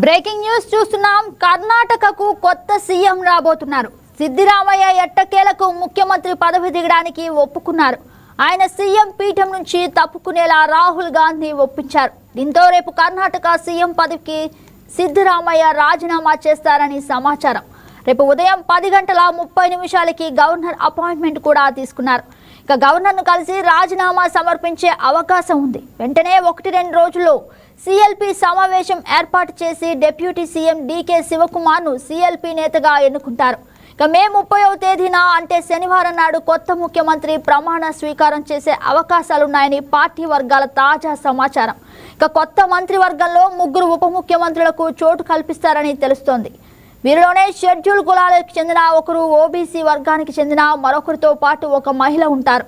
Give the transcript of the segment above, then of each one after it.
Breaking news చూస్తున్నాం. కర్ణాటకకు కొత్త సీఎం రాబోతున్నారు. సిద్దిరామయ్య ఎట్టకేలకు ముఖ్యమంత్రి పదవి దిగడానికి ఒప్పుకున్నారు. ఆయన సీఎం పీఠం నుంచి తప్పుకునేలా రాహుల్ గాంధీ ఒప్పించారు. దీంతో రేపు కర్ణాటక సీఎం పదవికి సిద్దిరామయ్య రాజీనామా చేస్తారని సమాచారం. రేపు ఉదయం 10:30 గవర్నర్ అపాయింట్మెంట్ కూడా తీసుకున్నారు. ఇక గవర్నర్ను కలిసి రాజీనామా సమర్పించే అవకాశం ఉంది. వెంటనే 1-2 రోజుల్లో సిఎల్పి సమావేశం ఏర్పాటు చేసి డిప్యూటీ సీఎం డీకే శివకుమార్ను సిఎల్పి నేతగా ఎన్నుకుంటారు. ఇక మే 30వ తేదీన అంటే శనివారం నాడు కొత్త ముఖ్యమంత్రి ప్రమాణ స్వీకారం చేసే అవకాశాలున్నాయని పార్టీ వర్గాల తాజా సమాచారం. ఇక కొత్త మంత్రివర్గంలో 3 ఉప ముఖ్యమంత్రులకు చోటు కల్పిస్తారని తెలుస్తోంది. వీరిలోనే షెడ్యూల్ కులాలకు చెందిన ఒకరు, ఓబీసీ వర్గానికి చెందిన మరొకరితో పాటు ఒక మహిళ ఉంటారు.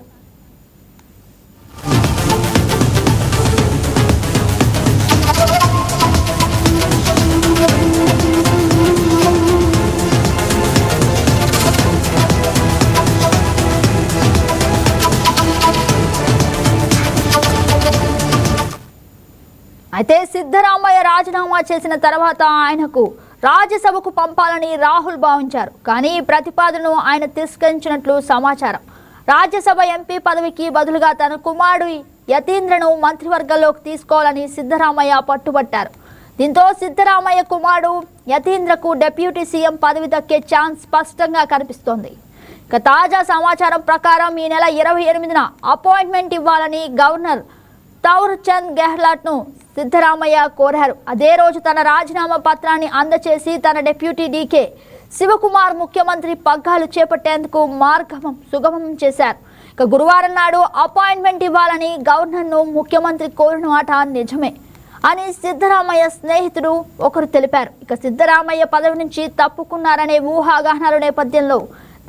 అయితే సిద్ధరామయ్య రాజీనామా చేసిన తర్వాత ఆయనకు రాజ్యసభకు పంపాలని రాహుల్ భావించారు. కానీ ఈ ప్రతిపాదనను ఆయన తిరస్కరించినట్లు సమాచారం. రాజ్యసభ ఎంపీ పదవికి బదులుగా తన కుమారుడు యతీంద్రను మంత్రివర్గంలోకి తీసుకోవాలని సిద్ధరామయ్య పట్టుబట్టారు. దీంతో సిద్ధరామయ్య కుమారుడు యతీంద్రకు డిప్యూటీ సీఎం పదవి దక్కే ఛాన్స్ స్పష్టంగా కనిపిస్తోంది. ఇక తాజా సమాచారం ప్రకారం ఈ నెల 28న అపాయింట్మెంట్ ఇవ్వాలని గవర్నర్ థావర్చంద్ గెహ్లాట్ను సిద్ధరామయ్య కోరారు. అదే రోజు తన రాజీనామా పత్రాన్ని అందచేసి తన డిప్యూటీ డీకే శివకుమార్ ముఖ్యమంత్రి పగ్గాలు చేపట్టేందుకు మార్గం సుగమం చేశారు. ఇక గురువారం నాడు అపాయింట్మెంట్ ఇవ్వాలని గవర్నర్ను ముఖ్యమంత్రి కోరిన మాట నిజమే అని సిద్ధరామయ్య స్నేహితుడు ఒకరు తెలిపారు. ఇక సిద్ధరామయ్య పదవి నుంచి తప్పుకున్నారనే ఊహాగానాల నేపథ్యంలో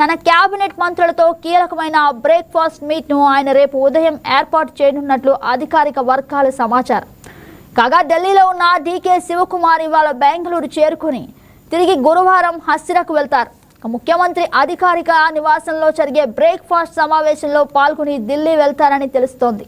తన కేబినెట్ మంత్రులతో కీలకమైన బ్రేక్ఫాస్ట్ మీట్ను ఆయన రేపు ఉదయం ఏర్పాటు చేయనున్నట్లు అధికారిక వర్గాల సమాచారం. కాగా ఢిల్లీలో ఉన్న డీకే శివకుమార్ ఇవాళ బెంగళూరు చేరుకుని తిరిగి గురువారం హస్తిరకు వెళ్తారు. ముఖ్యమంత్రి అధికారిక నివాసంలో జరిగే బ్రేక్ఫాస్ట్ సమావేశంలో పాల్గొని ఢిల్లీ వెళ్తారని తెలుస్తోంది.